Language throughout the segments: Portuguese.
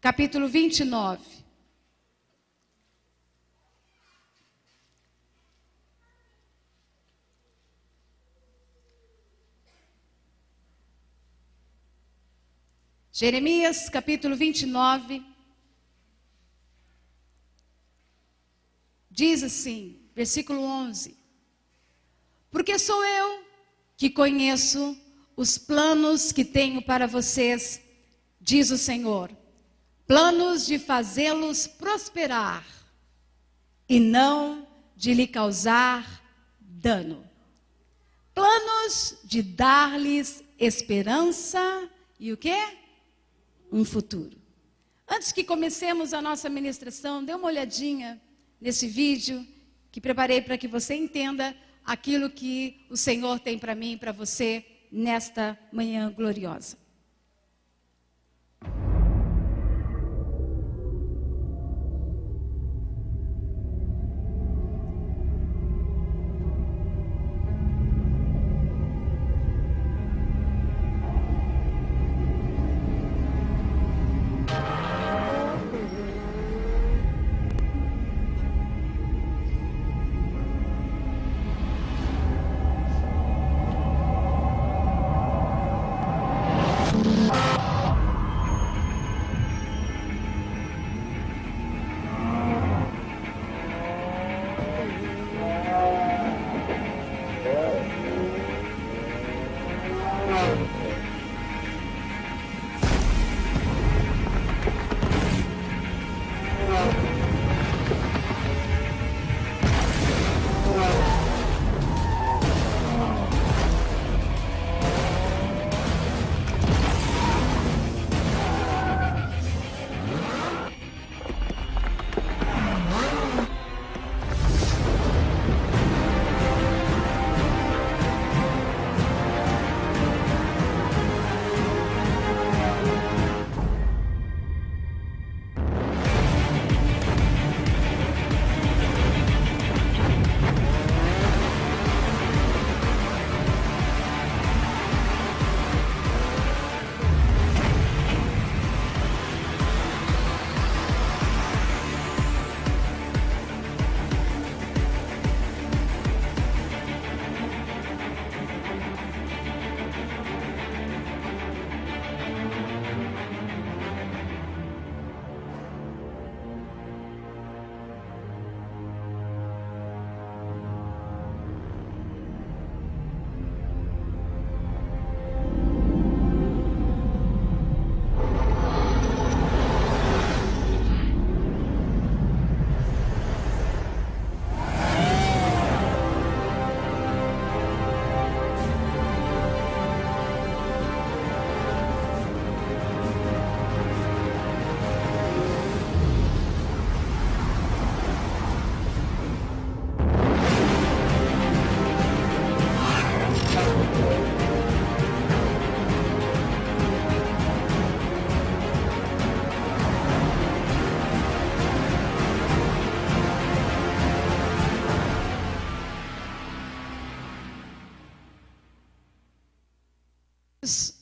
capítulo 29. Jeremias, capítulo 29, diz assim, versículo 11: Porque sou eu que conheço os planos que tenho para vocês, diz o Senhor, planos de fazê-los prosperar e não de lhe causar dano, planos de dar-lhes esperança e o quê? Um futuro. Antes que comecemos a nossa ministração, dê uma olhadinha nesse vídeo que preparei para que você entenda aquilo que o Senhor tem para mim e para você nesta manhã gloriosa.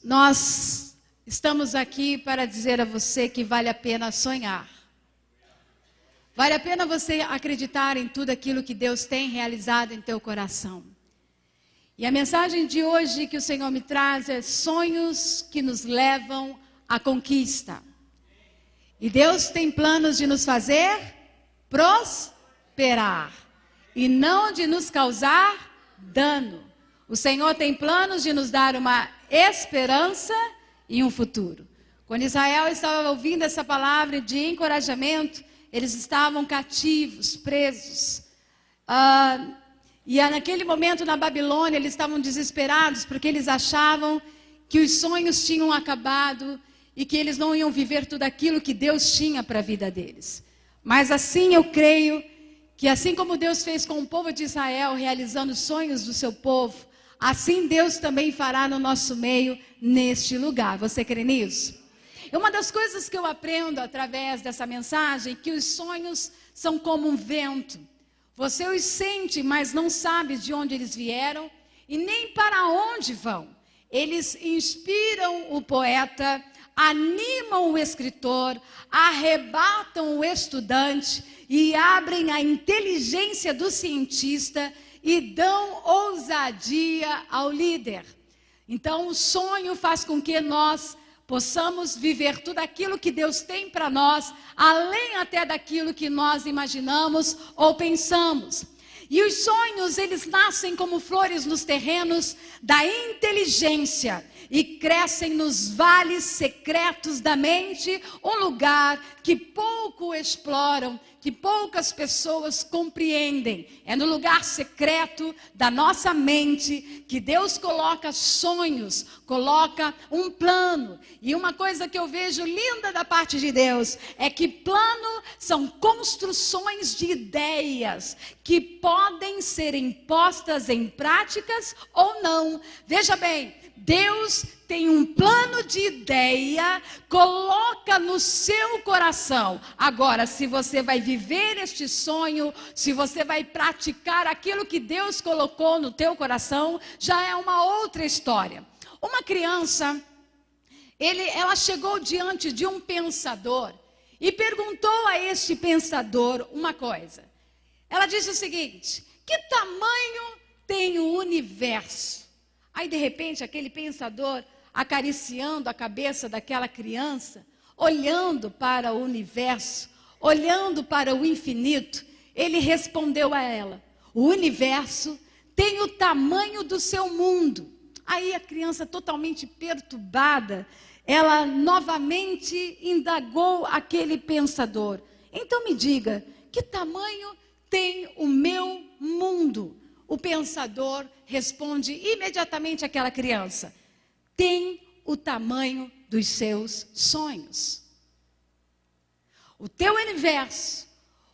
Nós estamos aqui para dizer a você que vale a pena sonhar. Vale a pena você acreditar em tudo aquilo que Deus tem realizado em teu coração. E a mensagem de hoje que o Senhor me traz é sonhos que nos levam à conquista. E Deus tem planos de nos fazer prosperar e não de nos causar dano. O Senhor tem planos de nos dar uma esperança e um futuro. Quando Israel estava ouvindo essa palavra de encorajamento, eles estavam cativos, presos. E naquele momento na Babilônia, eles estavam desesperados, porque eles achavam que os sonhos tinham acabado e que eles não iam viver tudo aquilo que Deus tinha para a vida deles. Mas assim eu creio que assim como Deus fez com o povo de Israel, realizando os sonhos do seu povo, assim Deus também fará no nosso meio, neste lugar. Você crê nisso? E uma das coisas que eu aprendo através dessa mensagem é que os sonhos são como um vento. Você os sente, mas não sabe de onde eles vieram e nem para onde vão. Eles inspiram o poeta animam o escritor, arrebatam o estudante e abrem a inteligência do cientista e dão ousadia ao líder. Então, o sonho faz com que nós possamos viver tudo aquilo que Deus tem para nós, além até daquilo que nós imaginamos ou pensamos. E os sonhos, eles nascem como flores nos terrenos da inteligência e crescem nos vales secretos da mente, um lugar que pouco exploram, que poucas pessoas compreendem. É no lugar secreto da nossa mente que Deus coloca sonhos, coloca um plano. E uma coisa que eu vejo linda da parte de Deus é que plano são construções de ideias que podem ser postas em práticas ou não. Veja bem, Deus tem um plano de ideia, coloca no seu coração. Agora, se você vai viver este sonho, se você vai praticar aquilo que Deus colocou no teu coração, já é uma outra história. Uma criança, ela chegou diante de um pensador e perguntou a este pensador uma coisa. Ela disse o seguinte: que tamanho tem o universo? Aí, de repente, aquele pensador, acariciando a cabeça daquela criança, olhando para o universo, olhando para o infinito, ele respondeu a ela: o universo tem o tamanho do seu mundo. Aí a criança, totalmente perturbada, ela novamente indagou aquele pensador: então me diga, que tamanho tem o meu mundo? O pensador responde imediatamente àquela criança: tem o tamanho dos seus sonhos. O teu universo,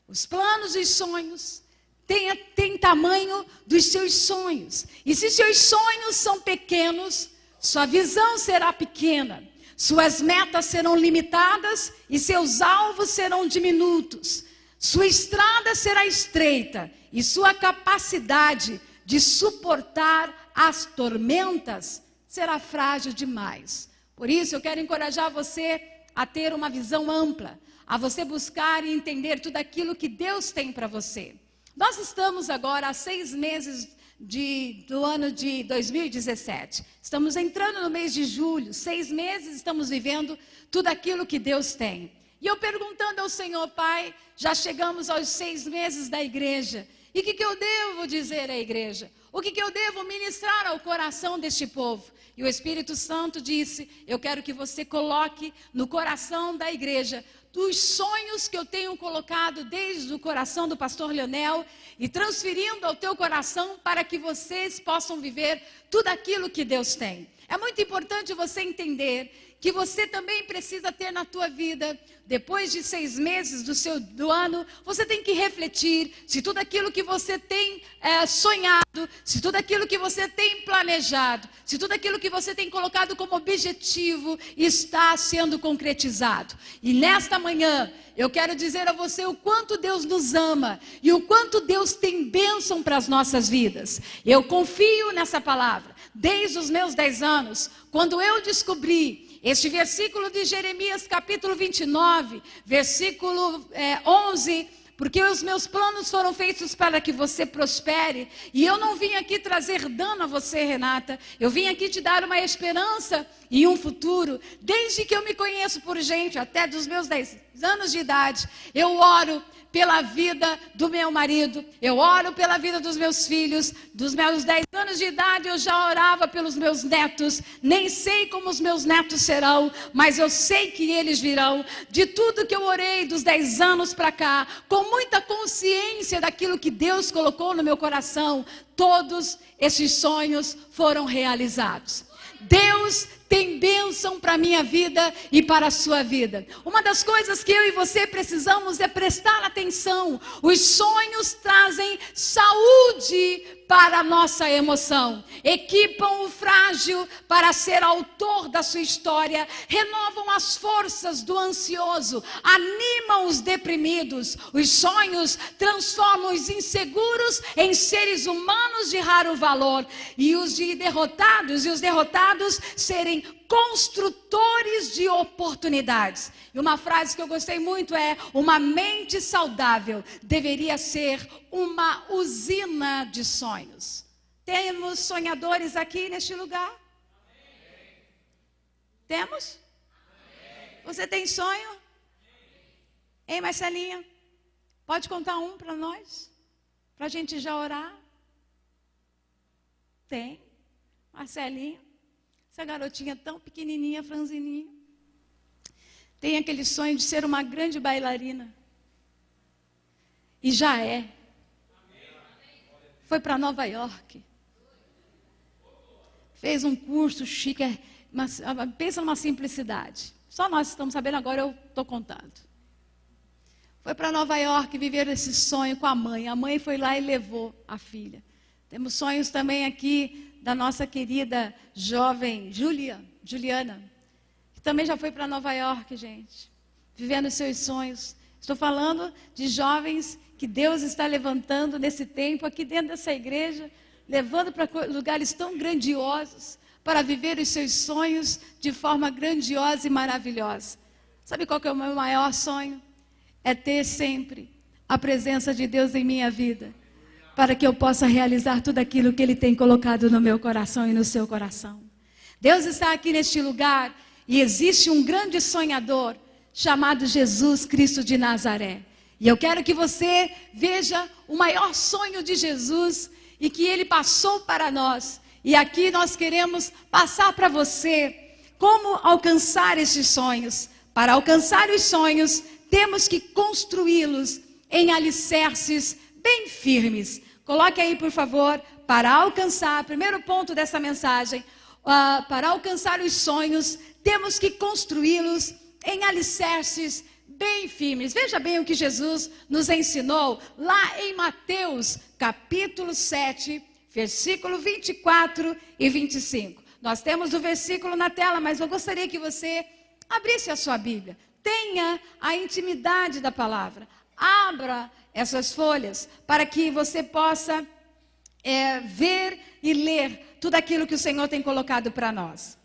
os planos e os sonhos, tem tamanho dos seus sonhos. E se seus sonhos são pequenos, sua visão será pequena, suas metas serão limitadas e seus alvos serão diminutos. Sua estrada será estreita e sua capacidade de suportar as tormentas será frágil demais. Por isso, eu quero encorajar você a ter uma visão ampla, a você buscar e entender tudo aquilo que Deus tem para você. Nós estamos agora há 6 meses do ano de 2017. Estamos entrando no mês de julho, 6 meses estamos vivendo tudo aquilo que Deus tem. E eu perguntando ao Senhor: Pai, já chegamos aos 6 meses da igreja. E o que eu devo dizer à igreja? O que eu devo ministrar ao coração deste povo? E o Espírito Santo disse: eu quero que você coloque no coração da igreja os sonhos que eu tenho colocado desde o coração do pastor Leonel e transferindo ao teu coração para que vocês possam viver tudo aquilo que Deus tem. É muito importante você entender que você também precisa ter na tua vida, depois de 6 meses do ano, você tem que refletir se tudo aquilo que você tem sonhado, se tudo aquilo que você tem planejado, se tudo aquilo que você tem colocado como objetivo está sendo concretizado. E nesta manhã, eu quero dizer a você o quanto Deus nos ama e o quanto Deus tem bênção para as nossas vidas. Eu confio nessa palavra. Desde os meus 10 anos, quando eu descobri este versículo de Jeremias capítulo 29, versículo 11, porque os meus planos foram feitos para que você prospere, e eu não vim aqui trazer dano a você, Renata, eu vim aqui te dar uma esperança e um futuro. Desde que eu me conheço por gente, até dos meus 10 anos de idade, eu oro pela vida do meu marido, eu oro pela vida dos meus filhos. Dos meus 10 anos de idade eu já orava pelos meus netos. Nem sei como os meus netos serão, mas eu sei que eles virão. De tudo que eu orei dos 10 anos para cá, com muita consciência daquilo que Deus colocou no meu coração, todos esses sonhos foram realizados. Deus tem bênção para a minha vida e para a sua vida. Uma das coisas que eu e você precisamos é prestar atenção. Os sonhos trazem saúde para a nossa emoção, equipam o frágil para ser autor da sua história, renovam as forças do ansioso, animam os deprimidos. Os sonhos transformam os inseguros em seres humanos de raro valor, e os derrotados serem serem construtores de oportunidades. E uma frase que eu gostei muito é: uma mente saudável deveria ser uma usina de sonhos. Temos sonhadores aqui neste lugar? Temos? Você tem sonho? Hein, Marcelinha? Pode contar um para nós? Para a gente já orar? Tem. Marcelinha, essa garotinha tão pequenininha, franzininha, tem aquele sonho de ser uma grande bailarina. E já é. Foi para Nova York. Fez um curso chique, pensa numa simplicidade. Só nós estamos sabendo, agora eu estou contando. Foi para Nova York viver esse sonho com a mãe. A mãe foi lá e levou a filha. Temos sonhos também aqui da nossa querida jovem Juliana, que também já foi para Nova York, gente, vivendo os seus sonhos. Estou falando de jovens que Deus está levantando nesse tempo aqui dentro dessa igreja, levando para lugares tão grandiosos, para viver os seus sonhos de forma grandiosa e maravilhosa. Sabe qual que é o meu maior sonho? É ter sempre a presença de Deus em minha vida, para que eu possa realizar tudo aquilo que Ele tem colocado no meu coração e no seu coração. Deus está aqui neste lugar e existe um grande sonhador chamado Jesus Cristo de Nazaré. E eu quero que você veja o maior sonho de Jesus e que Ele passou para nós. E aqui nós queremos passar para você como alcançar esses sonhos. Para alcançar os sonhos, temos que construí-los em alicerces bem firmes. Coloque aí, por favor, para alcançar, primeiro ponto dessa mensagem, para alcançar os sonhos, temos que construí-los em alicerces bem firmes. Veja bem o que Jesus nos ensinou lá em Mateus, capítulo 7, versículo 24 e 25. Nós temos o versículo na tela, mas eu gostaria que você abrisse a sua Bíblia. Tenha a intimidade da palavra. Abra essas folhas para que você possa ver e ler tudo aquilo que o Senhor tem colocado para nós.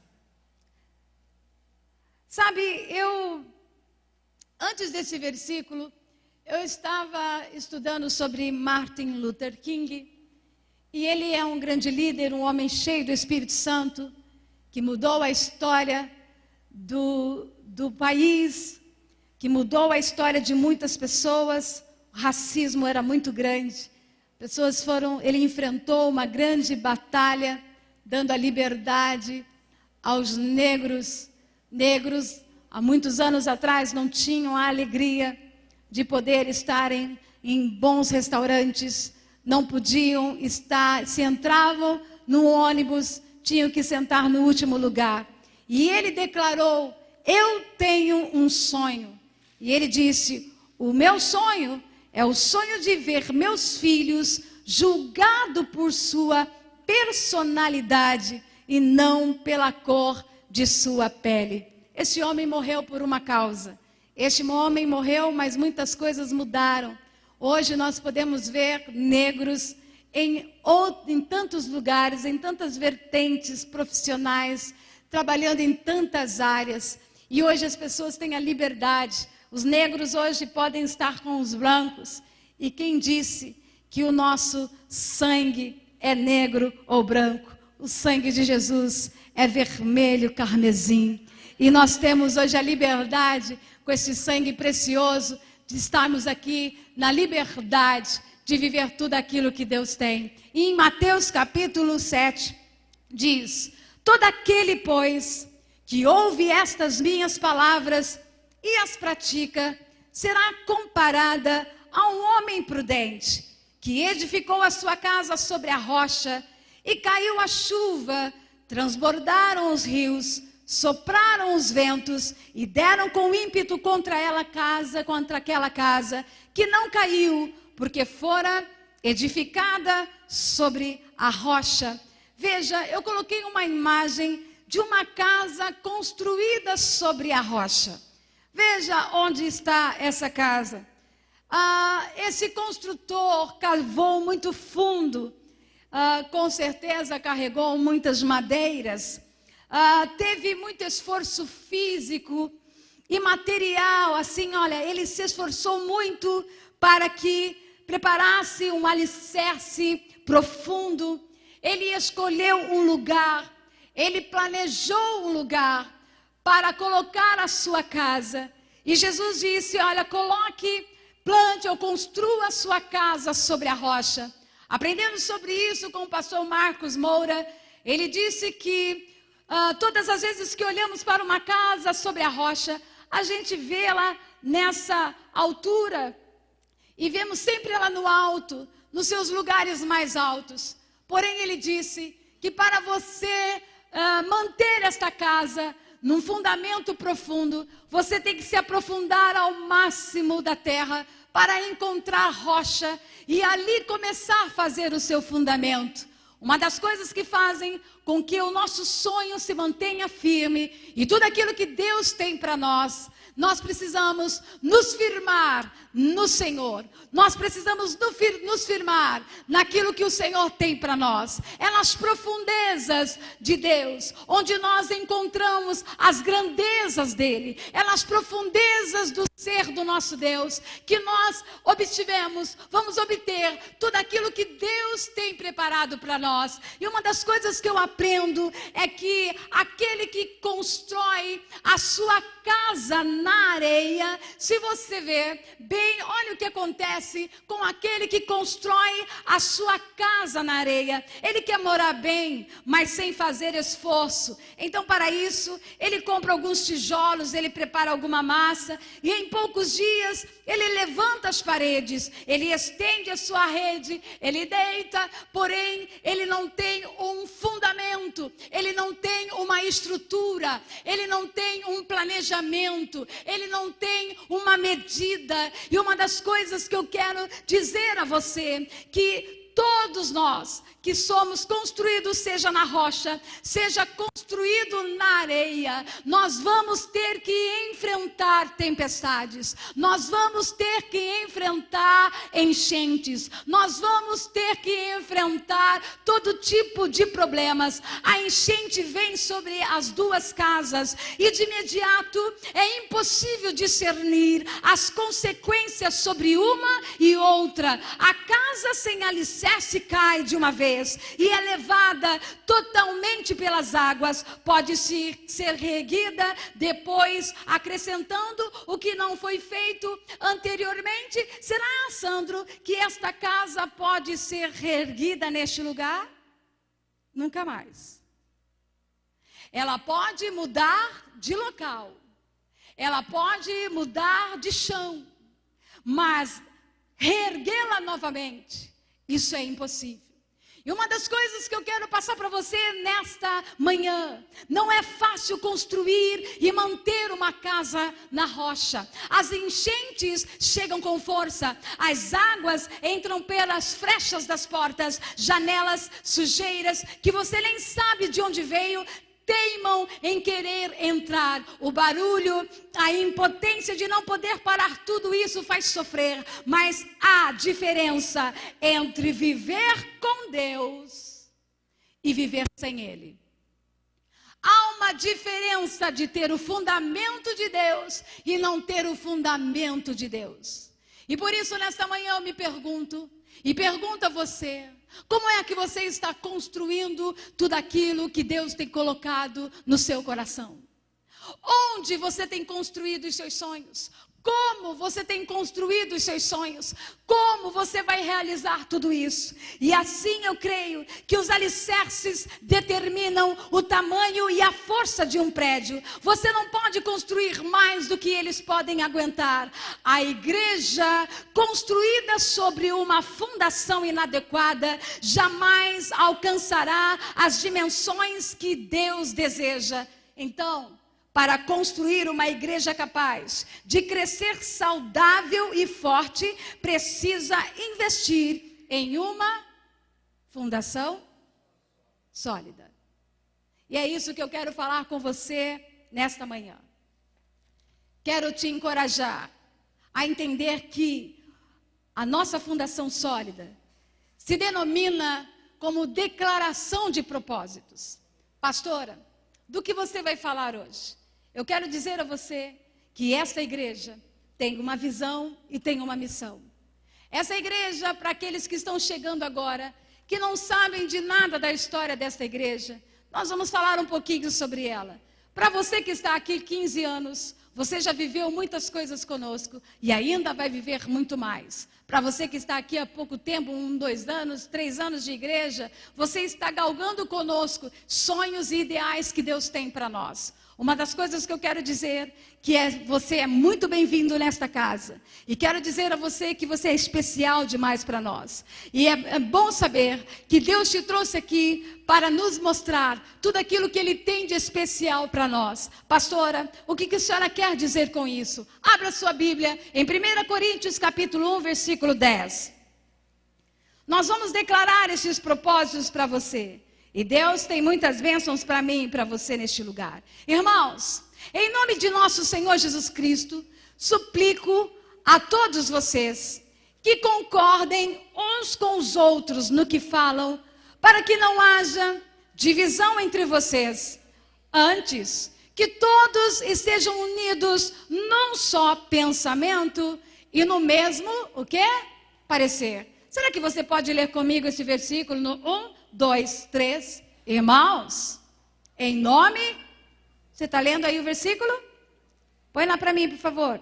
Sabe, antes desse versículo, eu estava estudando sobre Martin Luther King, e ele é um grande líder, um homem cheio do Espírito Santo, que mudou a história do país, que mudou a história de muitas pessoas. O racismo era muito grande. Ele enfrentou uma grande batalha, dando a liberdade aos negros. Negros, há muitos anos atrás, não tinham a alegria de poder estarem em bons restaurantes, não podiam estar, se entravam no ônibus, tinham que sentar no último lugar. E ele declarou: eu tenho um sonho. E ele disse: o meu sonho é o sonho de ver meus filhos julgados por sua personalidade e não pela cor de sua pele. Esse homem morreu por uma causa. Este homem morreu, mas muitas coisas mudaram. Hoje nós podemos ver negros em tantos lugares, em tantas vertentes profissionais, trabalhando em tantas áreas. E hoje as pessoas têm a liberdade. Os negros hoje podem estar com os brancos. E quem disse que o nosso sangue é negro ou branco? O sangue de Jesus é vermelho carmesim. E nós temos hoje a liberdade, com esse sangue precioso, de estarmos aqui na liberdade de viver tudo aquilo que Deus tem. E em Mateus capítulo 7, diz: todo aquele, pois, que ouve estas minhas palavras e as pratica, será comparada a um homem prudente, que edificou a sua casa sobre a rocha, e caiu a chuva, transbordaram os rios, sopraram os ventos, e deram com ímpeto contra aquela casa, que não caiu, porque fora edificada sobre a rocha. Veja, eu coloquei uma imagem de uma casa construída sobre a rocha. Veja onde está essa casa. Esse construtor cavou muito fundo, com certeza carregou muitas madeiras, teve muito esforço físico e material, assim, olha, ele se esforçou muito para que preparasse um alicerce profundo. Ele escolheu um lugar, ele planejou um lugar para colocar a sua casa. E Jesus disse, olha, plante ou construa a sua casa sobre a rocha. Aprendendo sobre isso com o pastor Marcos Moura, ele disse que todas as vezes que olhamos para uma casa sobre a rocha, a gente vê ela nessa altura e vemos sempre ela no alto, nos seus lugares mais altos. Porém, ele disse que para você manter esta casa num fundamento profundo, você tem que se aprofundar ao máximo da terra para encontrar rocha e ali começar a fazer o seu fundamento. Uma das coisas que fazem com que o nosso sonho se mantenha firme e tudo aquilo que Deus tem para nós precisamos nos firmar no Senhor. Nós precisamos nos firmar naquilo que o Senhor tem para nós. É nas profundezas de Deus, onde nós encontramos as grandezas dEle. É nas profundezas do ser do nosso Deus que nós vamos obter tudo aquilo que Deus tem preparado para nós. E uma das coisas que eu aprendo é que aquele que constrói a sua casa na areia, se você ver bem, olha o que acontece com aquele que constrói a sua casa na areia. Ele quer morar bem, mas sem fazer esforço. Então, para isso, ele compra alguns tijolos, ele prepara alguma massa e em poucos dias ele levanta as paredes, ele estende a sua rede, ele deita, porém ele não tem um fundamento, ele não tem uma estrutura, ele não tem um planejamento, ele não tem uma medida. E uma das coisas que eu quero dizer a você, que todos nós que somos construídos, seja na rocha, seja construído na areia, nós vamos ter que enfrentar tempestades, nós vamos ter que enfrentar enchentes, nós vamos ter que enfrentar todo tipo de problemas. A enchente vem sobre as duas casas e de imediato é impossível discernir as consequências sobre uma e outra. A casa sem alicerce cai de uma vez e é levada totalmente pelas águas, pode ser reerguida depois, acrescentando o que não foi feito anteriormente. Será, Sandro, que esta casa pode ser reerguida neste lugar? Nunca mais. Ela pode mudar de local, ela pode mudar de chão, mas reerguê-la novamente, isso é impossível. E uma das coisas que eu quero passar para você nesta manhã, não é fácil construir e manter uma casa na rocha. As enchentes chegam com força, as águas entram pelas frechas das portas, janelas sujeiras que você nem sabe de onde veio, teimam em querer entrar. O barulho, a impotência de não poder parar, tudo isso faz sofrer. Mas há diferença entre viver com Deus e viver sem Ele. Há uma diferença de ter o fundamento de Deus e não ter o fundamento de Deus. E por isso nesta manhã eu me pergunto, e pergunto a você: como é que você está construindo tudo aquilo que Deus tem colocado no seu coração? Onde você tem construído os seus sonhos? Como você tem construído os seus sonhos? Como você vai realizar tudo isso? E assim eu creio que os alicerces determinam o tamanho e a força de um prédio. Você não pode construir mais do que eles podem aguentar. A igreja construída sobre uma fundação inadequada jamais alcançará as dimensões que Deus deseja. Então, para construir uma igreja capaz de crescer saudável e forte, precisa investir em uma fundação sólida. E é isso que eu quero falar com você nesta manhã. Quero te encorajar a entender que a nossa fundação sólida se denomina como declaração de propósitos. Pastora, do que você vai falar hoje. Eu quero dizer a você que esta igreja tem uma visão e tem uma missão. Essa igreja, para aqueles que estão chegando agora, que não sabem de nada da história desta igreja, nós vamos falar um pouquinho sobre ela. Para você que está aqui 15 anos, você já viveu muitas coisas conosco e ainda vai viver muito mais. Para você que está aqui há pouco tempo, 1, 2 anos, 3 anos de igreja, você está galgando conosco sonhos e ideais que Deus tem para nós. Uma das coisas que eu quero dizer, que você é muito bem-vindo nesta casa. E quero dizer a você que você é especial demais para nós. E é bom saber que Deus te trouxe aqui para nos mostrar tudo aquilo que Ele tem de especial para nós. Pastora, o que a senhora quer dizer com isso? Abra sua Bíblia em 1 Coríntios capítulo 1, versículo 10. Nós vamos declarar esses propósitos para você. E Deus tem muitas bênçãos para mim e para você neste lugar. Irmãos, em nome de nosso Senhor Jesus Cristo, suplico a todos vocês que concordem uns com os outros no que falam, para que não haja divisão entre vocês. Antes, que todos estejam unidos num só pensamento e no mesmo, o quê? Parecer. Será que você pode ler comigo esse versículo no 1, 2, 3, irmãos, em nome, você está lendo aí o versículo? Põe lá para mim, por favor.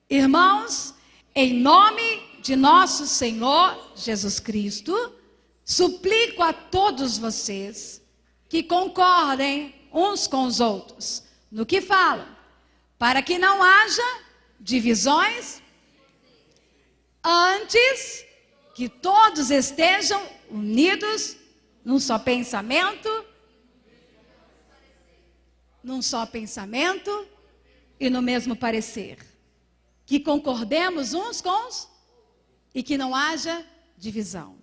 Irmãos, em nome de nosso Senhor Jesus Cristo, suplico a todos vocês que concordem uns com os outros no que falam, para que não haja divisões, antes que todos estejam unidos num só pensamento e no mesmo parecer. Que concordemos uns com os e que não haja divisão.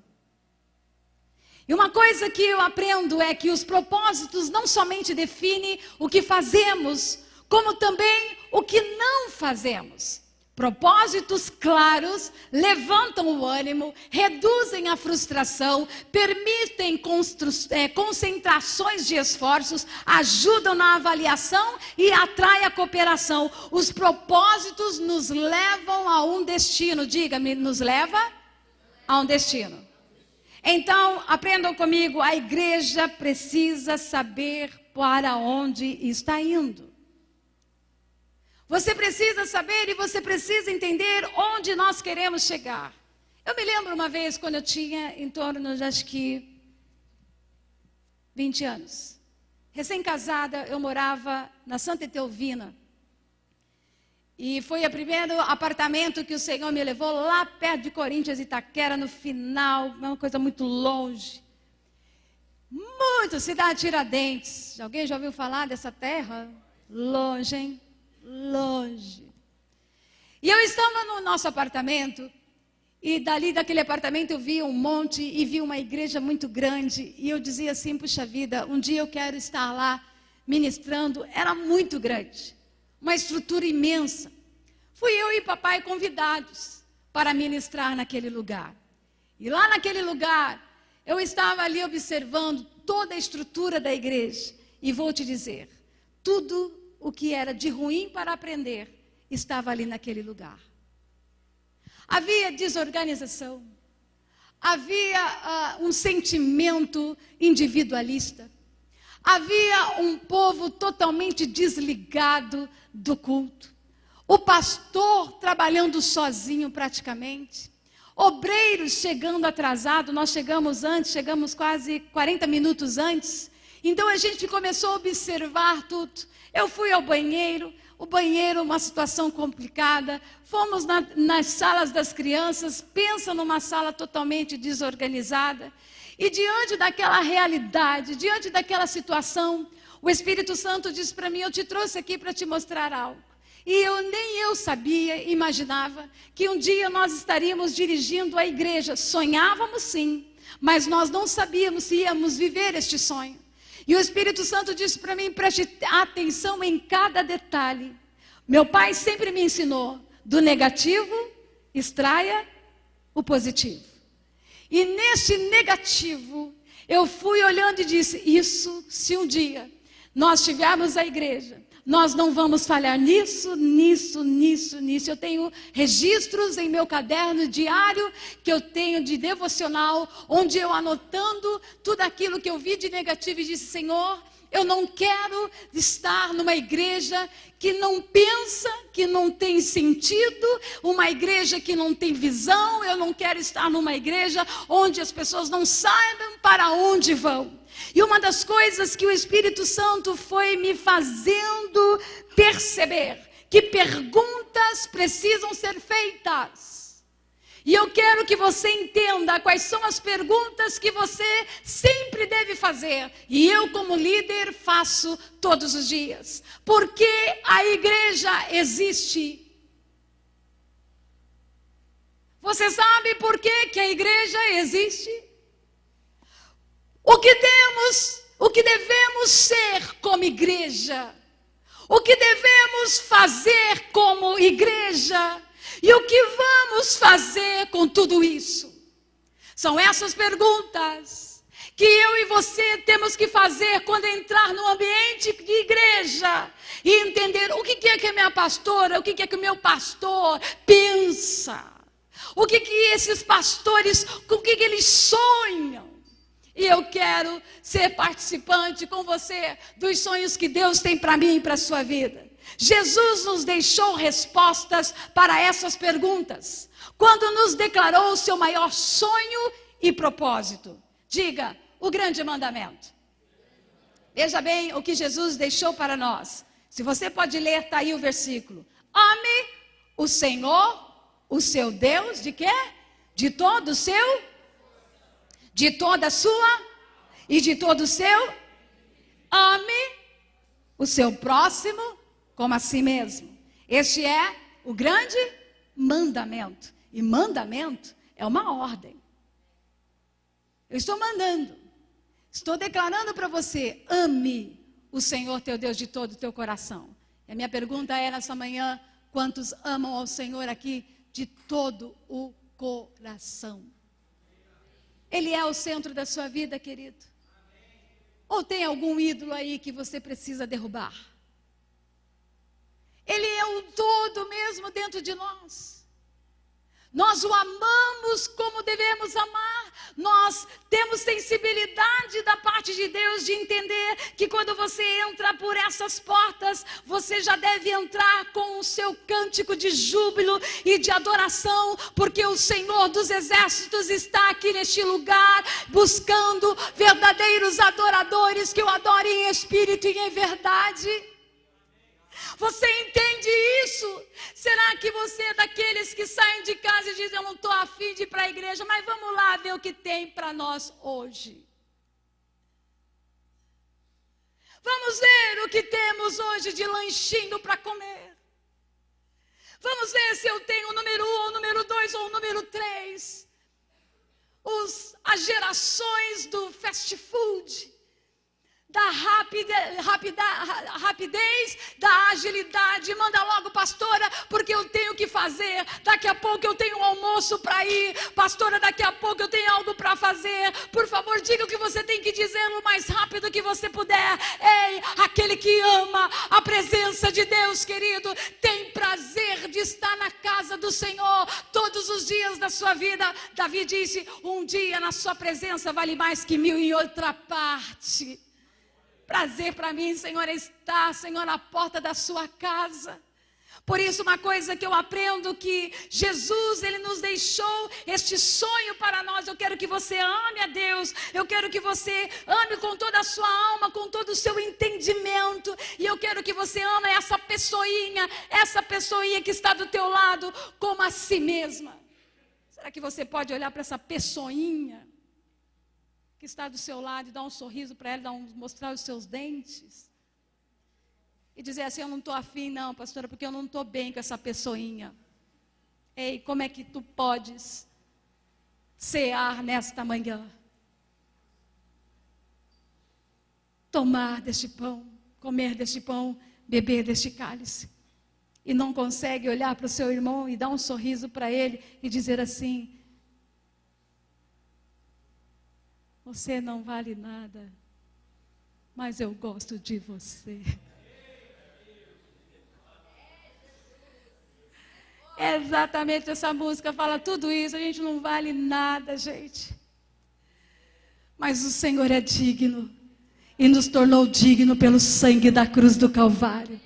E uma coisa que eu aprendo é que os propósitos não somente definem o que fazemos, como também o que não fazemos. Propósitos claros levantam o ânimo, reduzem a frustração, permitem concentrações de esforços, ajudam na avaliação e atraem a cooperação. Os propósitos nos levam a um destino. Diga-me, nos leva a um destino. Então, aprendam comigo, a igreja precisa saber para onde está indo. Você precisa saber e você precisa entender onde nós queremos chegar. Eu me lembro uma vez quando eu tinha em torno de acho que 20 anos. Recém-casada, eu morava na Santa Etelvina. E foi o primeiro apartamento que o Senhor me levou lá perto de Coríntios, Itaquera, no final, uma coisa muito longe. Muito, cidade Tiradentes. Alguém já ouviu falar dessa terra? Longe, hein? Longe. E eu estava no nosso apartamento, e daquele apartamento eu vi um monte, e vi uma igreja muito grande, e eu dizia assim, puxa vida, um dia eu quero estar lá ministrando. Era muito grande, uma estrutura imensa. Fui eu e papai convidados para ministrar naquele lugar. E lá naquele lugar, eu estava ali observando toda a estrutura da igreja, e vou te dizer, tudo o que era de ruim para aprender estava ali naquele lugar. Havia desorganização, havia um sentimento individualista, havia um povo totalmente desligado do culto, o pastor trabalhando sozinho praticamente, obreiros chegando atrasado. Nós chegamos quase 40 minutos antes. Então a gente começou a observar tudo. Eu fui ao banheiro, o banheiro uma situação complicada, fomos nas salas das crianças, pensa numa sala totalmente desorganizada, e diante daquela realidade, diante daquela situação, o Espírito Santo disse para mim, eu te trouxe aqui para te mostrar algo. E nem eu sabia, imaginava, que um dia nós estaríamos dirigindo a igreja. Sonhávamos sim, mas nós não sabíamos se íamos viver este sonho. E o Espírito Santo disse para mim, preste atenção em cada detalhe. Meu pai sempre me ensinou, do negativo, extraia o positivo. E neste negativo, eu fui olhando e disse, isso se um dia nós tivermos a igreja, nós não vamos falhar nisso. Eu tenho registros em meu caderno diário que eu tenho de devocional, onde eu anotando tudo aquilo que eu vi de negativo e disse: Senhor, eu não quero estar numa igreja que não pensa, que não tem sentido, uma igreja que não tem visão. Eu não quero estar numa igreja onde as pessoas não saibam para onde vão. E uma das coisas que o Espírito Santo foi me fazendo perceber, que perguntas precisam ser feitas. E eu quero que você entenda quais são as perguntas que você sempre deve fazer. E eu, como líder, faço todos os dias. Por que a igreja existe? Você sabe por que a igreja existe? O que devemos ser como igreja? O que devemos fazer como igreja? E o que vamos fazer com tudo isso? São essas perguntas que eu e você temos que fazer quando entrar no ambiente de igreja e entender o que é que a minha pastora, o que é que o meu pastor pensa, o que esses pastores, com o que eles sonham. E eu quero ser participante com você dos sonhos que Deus tem para mim e para a sua vida. Jesus nos deixou respostas para essas perguntas, quando nos declarou o seu maior sonho e propósito. Diga, o grande mandamento. Veja bem o que Jesus deixou para nós. Se você pode ler, está aí o versículo. Ame o Senhor, o seu Deus, de quê? De todo o seu, de toda a sua e de todo o seu. Ame o seu próximo como a si mesmo. Este é o grande mandamento. E mandamento é uma ordem. Eu estou mandando. Estou declarando para você: ame o Senhor teu Deus de todo o teu coração. E a minha pergunta é nessa manhã: quantos amam ao Senhor aqui de todo o coração? Ele é o centro da sua vida, querido? Ou tem algum ídolo aí que você precisa derrubar? Ele é o todo mesmo dentro de nós. Nós o amamos como devemos amar. Nós temos sensibilidade da parte de Deus de entender que quando você entra por essas portas, você já deve entrar com o seu cântico de júbilo e de adoração, porque o Senhor dos Exércitos está aqui neste lugar, buscando verdadeiros adoradores que o adorem em espírito e em verdade. Você entende isso? Será que você é daqueles que saem de casa e dizem: eu não estou afim de ir para a igreja, mas vamos lá ver o que tem para nós hoje. Vamos ver o que temos hoje de lanchinho para comer. Vamos ver se eu tenho o número 1, o número 2 ou o número 3. As gerações do fast food, da rapidez, da agilidade. Manda logo, pastora, porque eu tenho que fazer. Daqui a pouco eu tenho um almoço para ir. Pastora, daqui a pouco eu tenho algo para fazer. Por favor, diga o que você tem que dizer o mais rápido que você puder. Ei, aquele que ama a presença de Deus, querido, tem prazer de estar na casa do Senhor todos os dias da sua vida. Davi disse: um dia na sua presença vale mais que 1000 em outra parte. Prazer para mim, Senhor, é estar, Senhor, na porta da sua casa. Por isso, uma coisa que eu aprendo, que Jesus, Ele nos deixou este sonho para nós. Eu quero que você ame a Deus. Eu quero que você ame com toda a sua alma, com todo o seu entendimento. E eu quero que você ame essa pessoinha que está do teu lado, como a si mesma. Será que você pode olhar para essa pessoinha que está do seu lado e dar um sorriso para ela, mostrar os seus dentes e dizer assim: eu não estou afim não, pastora, porque eu não estou bem com essa pessoinha. Ei, como é que tu podes cear nesta manhã? Tomar deste pão, comer deste pão, beber deste cálice, e não consegue olhar para o seu irmão e dar um sorriso para ele e dizer assim: você não vale nada. mas eu gosto de você. Exatamente, essa música fala tudo isso. A gente não vale nada, gente. Mas o Senhor é digno e nos tornou digno pelo sangue da cruz do Calvário.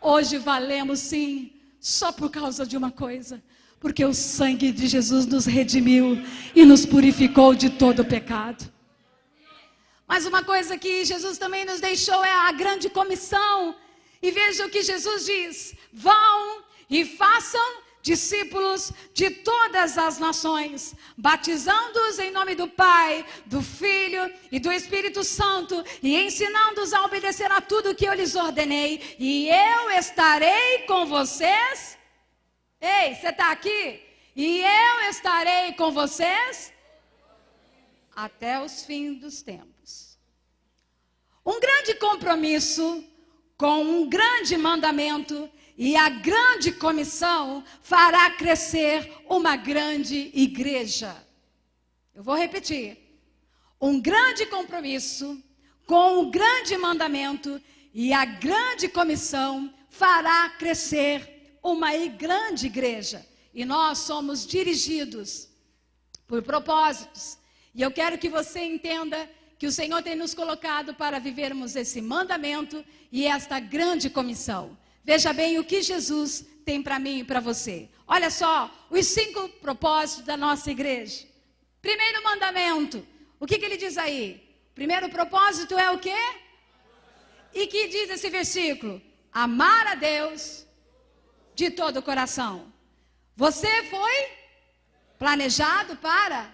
Hoje valemos sim, só por causa de uma coisa, porque o sangue de Jesus nos redimiu e nos purificou de todo o pecado. Mas uma coisa que Jesus também nos deixou é a grande comissão. E veja o que Jesus diz: vão e façam discípulos de todas as nações, batizando-os em nome do Pai, do Filho e do Espírito Santo, e ensinando-os a obedecer a tudo que eu lhes ordenei, e eu estarei com vocês. Ei, você está aqui? E eu estarei com vocês até os fins dos tempos. Um grande compromisso com um grande mandamento e a grande comissão fará crescer uma grande igreja. Eu vou repetir. Um grande compromisso com um grande mandamento e a grande comissão fará crescer uma grande igreja. E nós somos dirigidos por propósitos. E eu quero que você entenda que o Senhor tem nos colocado para vivermos esse mandamento e esta grande comissão. Veja bem o que Jesus tem para mim e para você. Olha só, os 5 propósitos da nossa igreja. Primeiro mandamento, o que ele diz aí? Primeiro propósito é o quê? E que diz esse versículo? Amar a Deus de todo o coração. Você foi planejado para?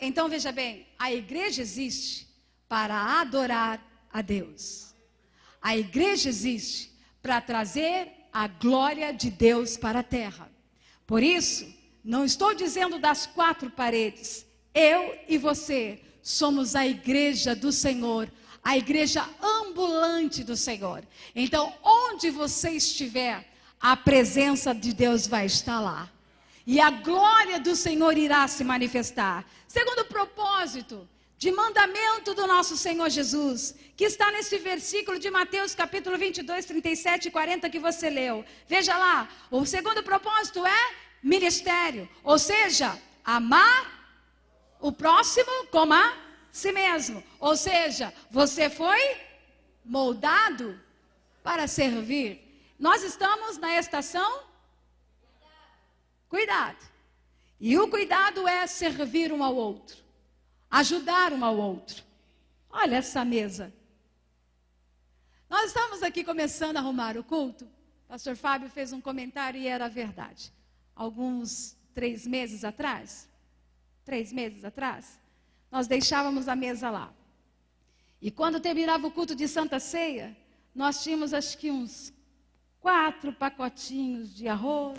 Então veja bem, a igreja existe para adorar a Deus. A igreja existe para trazer a glória de Deus para a terra. Por isso, não estou dizendo das 4 paredes. Eu e você somos a igreja do Senhor, a igreja ambulante do Senhor. Então, onde você estiver, a presença de Deus vai estar lá. E a glória do Senhor irá se manifestar. Segundo propósito de mandamento do nosso Senhor Jesus, que está nesse versículo de Mateus capítulo 22, 37 e 40 que você leu. Veja lá, o segundo propósito é ministério, ou seja, amar o próximo como a si mesmo. Ou seja, você foi moldado para servir. Nós estamos na estação cuidado. E o cuidado é servir um ao outro. Ajudar um ao outro. Olha essa mesa. Nós estamos aqui começando a arrumar o culto. O pastor Fábio fez um comentário e era verdade. Alguns 3 meses atrás, nós deixávamos a mesa lá. E quando terminava o culto de Santa Ceia, nós tínhamos acho que uns 4 pacotinhos de arroz,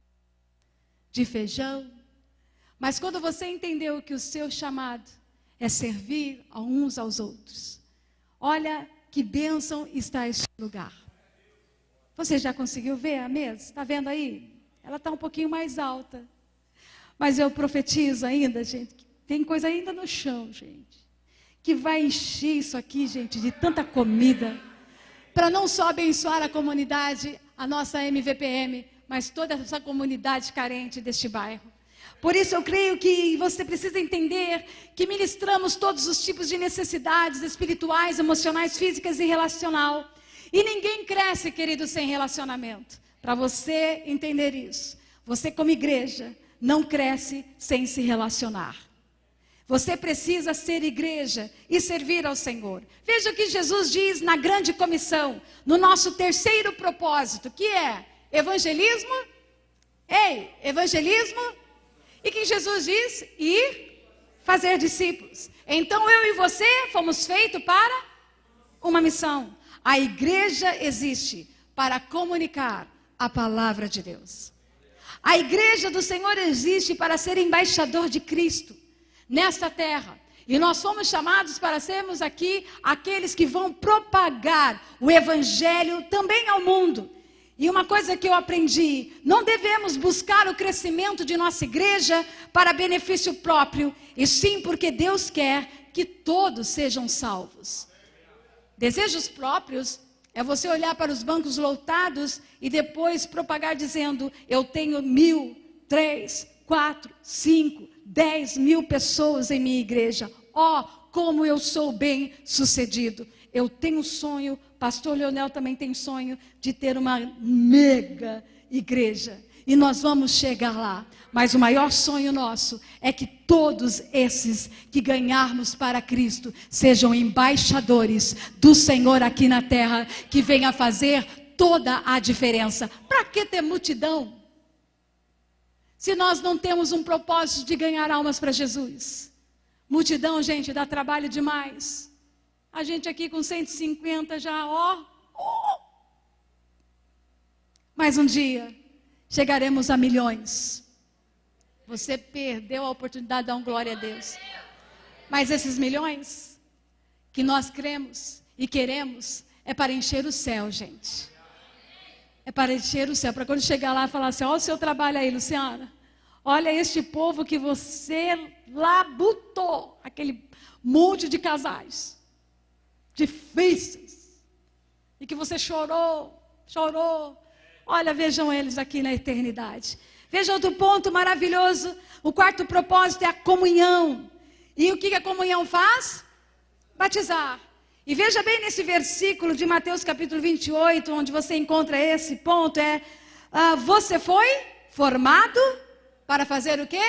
de feijão. Mas quando você entendeu que o seu chamado é servir a uns aos outros, olha que bênção está este lugar. Você já conseguiu ver a mesa? Está vendo aí? Ela está um pouquinho mais alta. Mas eu profetizo ainda, gente, que tem coisa ainda no chão, gente, que vai encher isso aqui, gente, de tanta comida, para não só abençoar a comunidade, a nossa MVPM, mas toda essa comunidade carente deste bairro. Por isso eu creio que você precisa entender que ministramos todos os tipos de necessidades espirituais, emocionais, físicas e relacional. E ninguém cresce, querido, sem relacionamento. Para você entender isso, você como igreja não cresce sem se relacionar. Você precisa ser igreja e servir ao Senhor. Veja o que Jesus diz na grande comissão, no nosso terceiro propósito, que é evangelismo. Ei, evangelismo. E que Jesus diz? Ir fazer discípulos. Então eu e você fomos feitos para uma missão. A igreja existe para comunicar a palavra de Deus. A igreja do Senhor existe para ser embaixador de Cristo nesta terra. E nós fomos chamados para sermos aqui aqueles que vão propagar o evangelho também ao mundo. E uma coisa que eu aprendi, não devemos buscar o crescimento de nossa igreja para benefício próprio, e sim porque Deus quer que todos sejam salvos. Desejos próprios é você olhar para os bancos lotados e depois propagar dizendo: eu tenho 1.000, 3, 4, 5, 10 mil pessoas em minha igreja. Ó, como eu sou bem sucedido. Eu tenho sonho, pastor Leonel também tem sonho de ter uma mega igreja. E nós vamos chegar lá. Mas o maior sonho nosso é que todos esses que ganharmos para Cristo sejam embaixadores do Senhor aqui na terra, que venha fazer toda a diferença. Para que ter multidão? Se nós não temos um propósito de ganhar almas para Jesus. Multidão, gente, dá trabalho demais. A gente aqui com 150 já, ó. Mas um dia chegaremos a milhões. Você perdeu a oportunidade de dar glória a Deus. Mas esses milhões que nós cremos e queremos é para encher o céu, gente. É para encher o céu. Para quando chegar lá e falar assim: olha o seu trabalho aí, Luciana. Olha este povo que você labutou. Aquele monte de casais difíceis. E que você chorou. Olha, vejam eles aqui na eternidade. Veja outro ponto maravilhoso. O quarto propósito é a comunhão. E o que a comunhão faz? Batizar. E veja bem nesse versículo de Mateus capítulo 28, onde você encontra esse ponto, você foi formado para fazer o quê?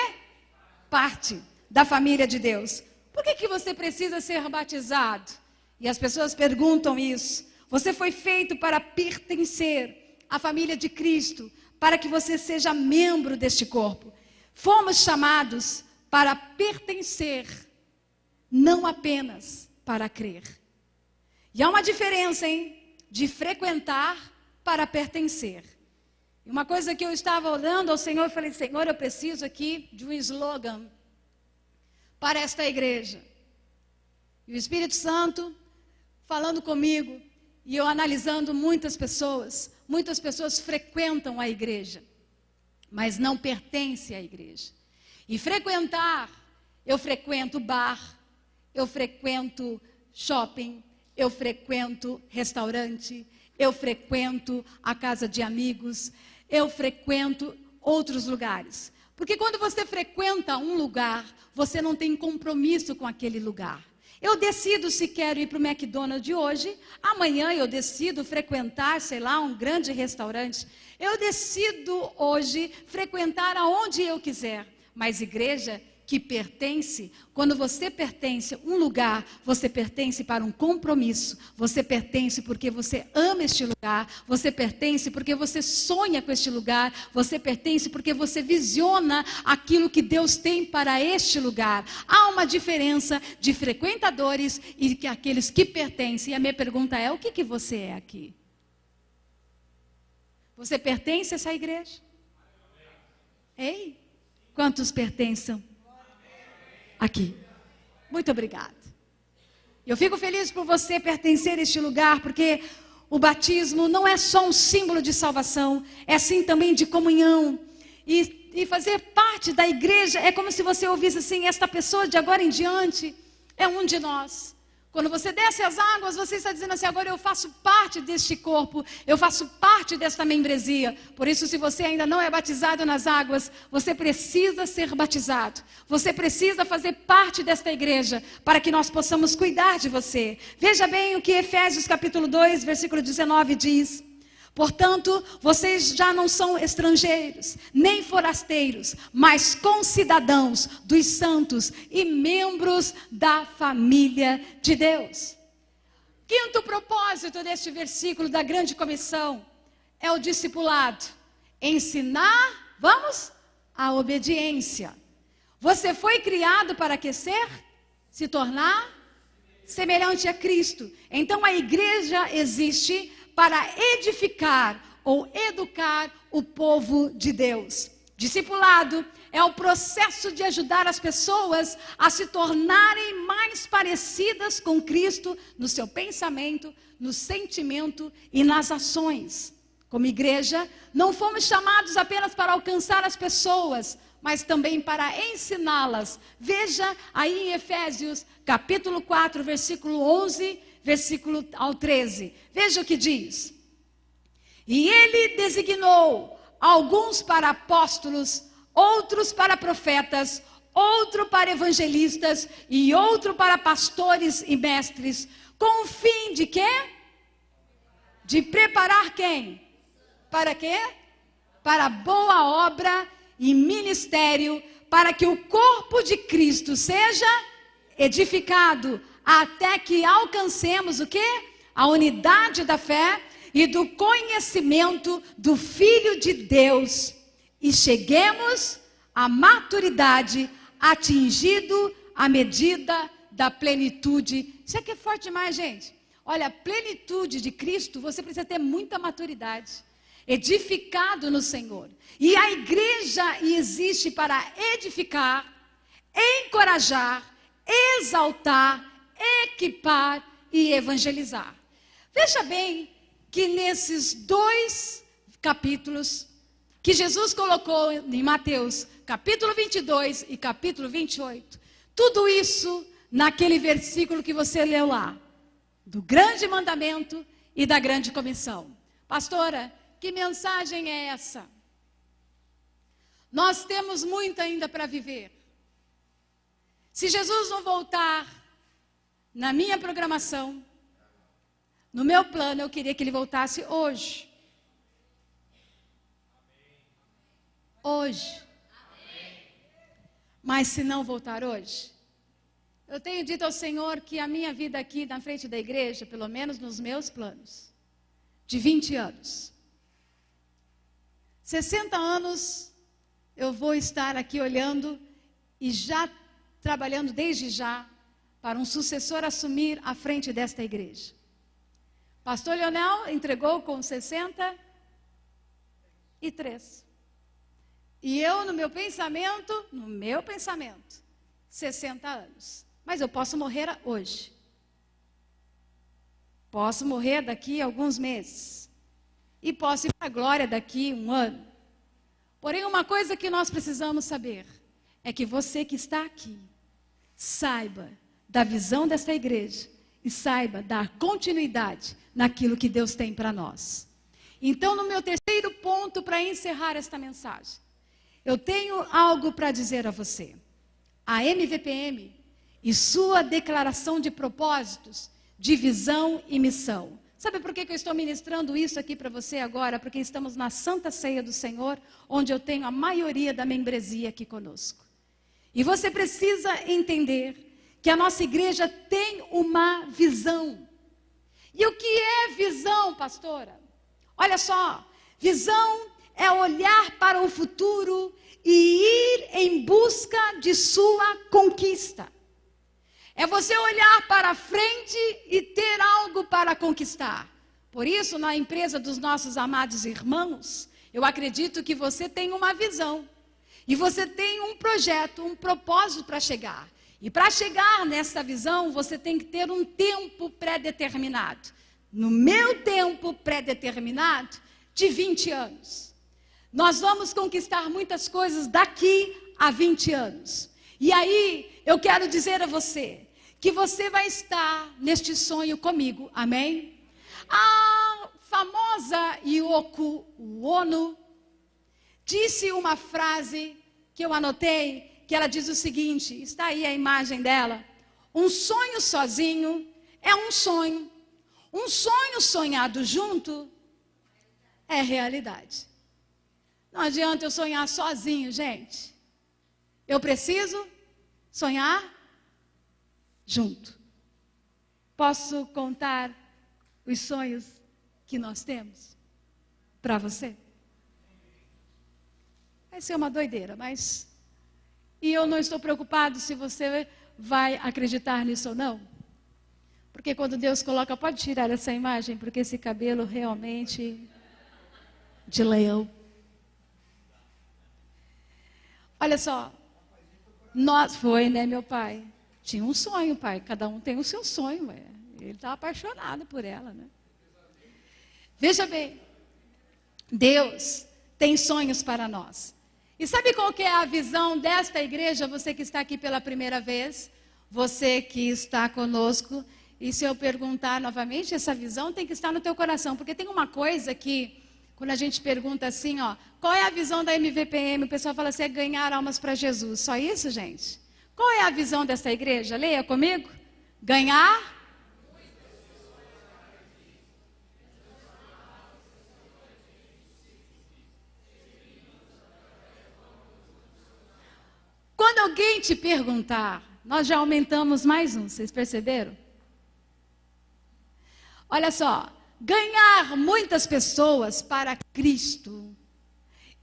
Parte da família de Deus. Por que você precisa ser batizado? E as pessoas perguntam isso. Você foi feito para pertencer à família de Cristo, para que você seja membro deste corpo. Fomos chamados para pertencer, não apenas para crer. E há uma diferença, de frequentar para pertencer. E uma coisa que eu estava orando ao Senhor, eu falei: Senhor, eu preciso aqui de um slogan para esta igreja. E o Espírito Santo falando comigo, e eu analisando muitas pessoas frequentam a igreja, mas não pertencem à igreja. E frequentar, eu frequento bar, eu frequento shopping, eu frequento restaurante, eu frequento a casa de amigos, eu frequento outros lugares. Porque quando você frequenta um lugar, você não tem compromisso com aquele lugar. Eu decido se quero ir para o McDonald's hoje, amanhã eu decido frequentar, um grande restaurante. Eu decido hoje frequentar aonde eu quiser. Mas igreja que pertence, quando você pertence a um lugar, você pertence para um compromisso. Você pertence porque você ama este lugar. Você pertence porque você sonha com este lugar. Você pertence porque você visiona aquilo que Deus tem para este lugar. Há uma diferença de frequentadores e que aqueles que pertencem. E a minha pergunta é: o que você é aqui? Você pertence a essa igreja? Ei, quantos pertencem aqui? Muito obrigada. Eu fico feliz por você pertencer a este lugar, porque o batismo não é só um símbolo de salvação, é sim também de comunhão. E fazer parte da igreja é como se você ouvisse assim: esta pessoa de agora em diante é um de nós. Quando você desce as águas, você está dizendo assim: agora eu faço parte deste corpo, eu faço parte desta membresia. Por isso, se você ainda não é batizado nas águas, você precisa ser batizado. Você precisa fazer parte desta igreja, para que nós possamos cuidar de você. Veja bem o que Efésios capítulo 2, versículo 19 diz: portanto, vocês já não são estrangeiros, nem forasteiros, mas concidadãos dos santos e membros da família de Deus. Quinto propósito deste versículo da grande comissão é o discipulado. Ensinar, a obediência. Você foi criado para aquecer, se tornar semelhante a Cristo. Então a igreja existe para edificar ou educar o povo de Deus. Discipulado é o processo de ajudar as pessoas a se tornarem mais parecidas com Cristo no seu pensamento, no sentimento e nas ações. Como igreja, não fomos chamados apenas para alcançar as pessoas, mas também para ensiná-las. Veja aí em Efésios capítulo 4, versículo 11, versículo ao 13. Veja o que diz. E ele designou alguns para apóstolos, outros para profetas, outro para evangelistas e outro para pastores e mestres, com o fim de quê? De preparar quem? Para quê? Para a boa obra e ministério, para que o corpo de Cristo seja edificado, até que alcancemos o quê? A unidade da fé e do conhecimento do Filho de Deus, e cheguemos à maturidade, atingido a medida da plenitude. Isso aqui é forte demais, gente. Olha, a plenitude de Cristo, você precisa ter muita maturidade, edificado no Senhor. E a igreja existe para edificar, encorajar, exaltar, equipar e evangelizar. Veja bem que nesses 2 capítulos que Jesus colocou em Mateus, capítulo 22 e capítulo 28, tudo isso naquele versículo que você leu lá, do grande mandamento e da grande comissão. Pastora, que mensagem é essa? Nós temos muito ainda para viver. Se Jesus não voltar, na minha programação, no meu plano, eu queria que ele voltasse hoje. Hoje. Mas se não voltar hoje, eu tenho dito ao Senhor que a minha vida aqui na frente da igreja, pelo menos nos meus planos, de 20 anos, 60 anos eu vou estar aqui olhando e já trabalhando desde já para um sucessor assumir a frente desta igreja. Pastor Leonel entregou com 63. E eu, no meu pensamento, 60 anos. Mas eu posso morrer hoje. Posso morrer daqui a alguns meses. E posso ir para a glória daqui a 1 ano. Porém, uma coisa que nós precisamos saber é que você que está aqui, saiba da visão desta igreja e saiba dar continuidade naquilo que Deus tem para nós. Então, no meu terceiro ponto para encerrar esta mensagem, eu tenho algo para dizer a você. A MVPM e sua declaração de propósitos, de visão e missão. Sabe por que eu estou ministrando isso aqui para você agora? Porque estamos na Santa Ceia do Senhor, onde eu tenho a maioria da membresia aqui conosco. E você precisa entender que a nossa igreja tem uma visão. E o que é visão, pastora? Olha só, visão é olhar para o futuro e ir em busca de sua conquista. É você olhar para frente e ter algo para conquistar. Por isso, na empresa dos nossos amados irmãos, eu acredito que você tem uma visão. E você tem um projeto, um propósito para chegar. E para chegar nessa visão, você tem que ter um tempo pré-determinado. No meu tempo pré-determinado, de 20 anos. Nós vamos conquistar muitas coisas daqui a 20 anos. E aí, eu quero dizer a você, que você vai estar neste sonho comigo, amém? A famosa Yoko Ono disse uma frase que eu anotei, que ela diz o seguinte, está aí a imagem dela: um sonho sozinho é um sonho sonhado junto é realidade. Não adianta eu sonhar sozinho, gente. Eu preciso sonhar junto. Posso contar os sonhos que nós temos para você? Vai ser uma doideira, mas... E eu não estou preocupado se você vai acreditar nisso ou não. Porque quando Deus coloca... Pode tirar essa imagem, porque esse cabelo realmente... de leão. Olha só. Foi, né, meu pai? Tinha um sonho, pai. Cada um tem o seu sonho. Ele estava apaixonado por ela, né? Veja bem. Deus tem sonhos para nós. E sabe qual que é a visão desta igreja? Você que está aqui pela primeira vez, você que está conosco E se eu perguntar novamente, essa visão tem que estar no teu coração. Porque tem uma coisa que, quando a gente pergunta assim, ó, qual é a visão da MVPM? O pessoal fala assim, é ganhar almas para Jesus. Só isso, gente? Qual é a visão dessa igreja? Leia comigo. Ganhar. Quando alguém te perguntar, nós já aumentamos mais um, vocês perceberam? Olha só, ganhar muitas pessoas para Cristo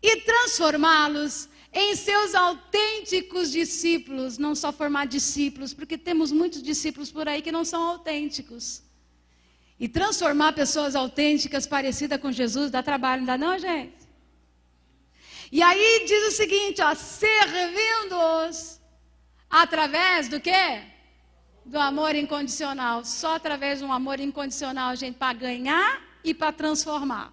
e transformá-los em seus autênticos discípulos, não só formar discípulos, porque temos muitos discípulos por aí que não são autênticos. E transformar pessoas autênticas parecidas com Jesus dá trabalho, não dá não, gente? E aí diz o seguinte, ó, servindo-os através do quê? Do amor incondicional. Só através de um amor incondicional, gente, para ganhar e para transformar.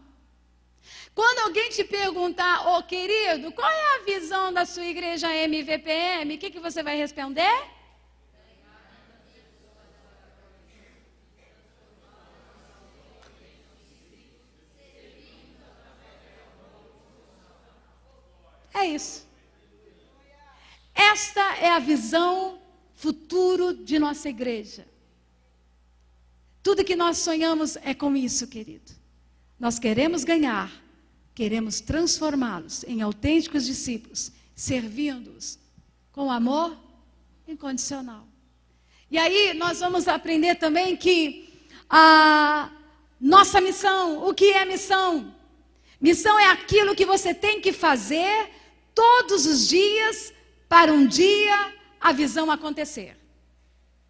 Quando alguém te perguntar, ô querido, qual é a visão da sua igreja MVPM? O que você vai responder? É isso. Esta é a visão futuro de nossa igreja. Tudo que nós sonhamos é com isso, querido. Nós queremos ganhar, queremos transformá-los em autênticos discípulos, servindo-os com amor incondicional. E aí nós vamos aprender também que a nossa missão, o que é missão? Missão é aquilo que você tem que fazer todos os dias para um dia a visão acontecer.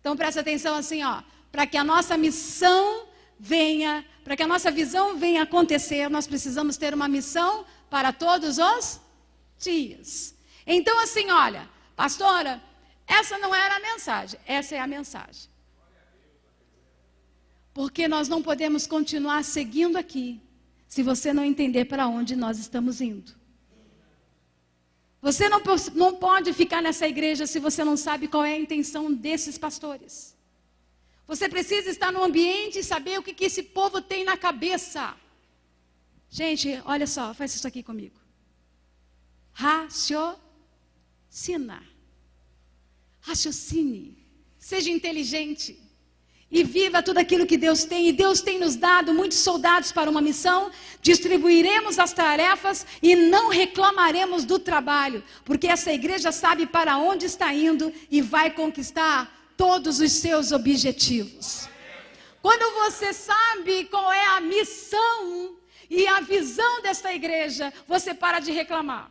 Então presta atenção assim, ó, para que a nossa missão venha, para que a nossa visão venha acontecer, nós precisamos ter uma missão para todos os dias. Então assim, olha, pastora, essa não era a mensagem, essa é a mensagem. Porque nós não podemos continuar seguindo aqui, se você não entender para onde nós estamos indo. Você não pode ficar nessa igreja se você não sabe qual é a intenção desses pastores. Você precisa estar no ambiente e saber o que esse povo tem na cabeça. Gente, olha só, faz isso aqui comigo. Raciocina. Raciocine. Seja inteligente. E viva tudo aquilo que Deus tem. E Deus tem nos dado muitos soldados para uma missão. Distribuiremos as tarefas e não reclamaremos do trabalho. Porque essa igreja sabe para onde está indo e vai conquistar todos os seus objetivos. Quando você sabe qual é a missão e a visão desta igreja, você para de reclamar.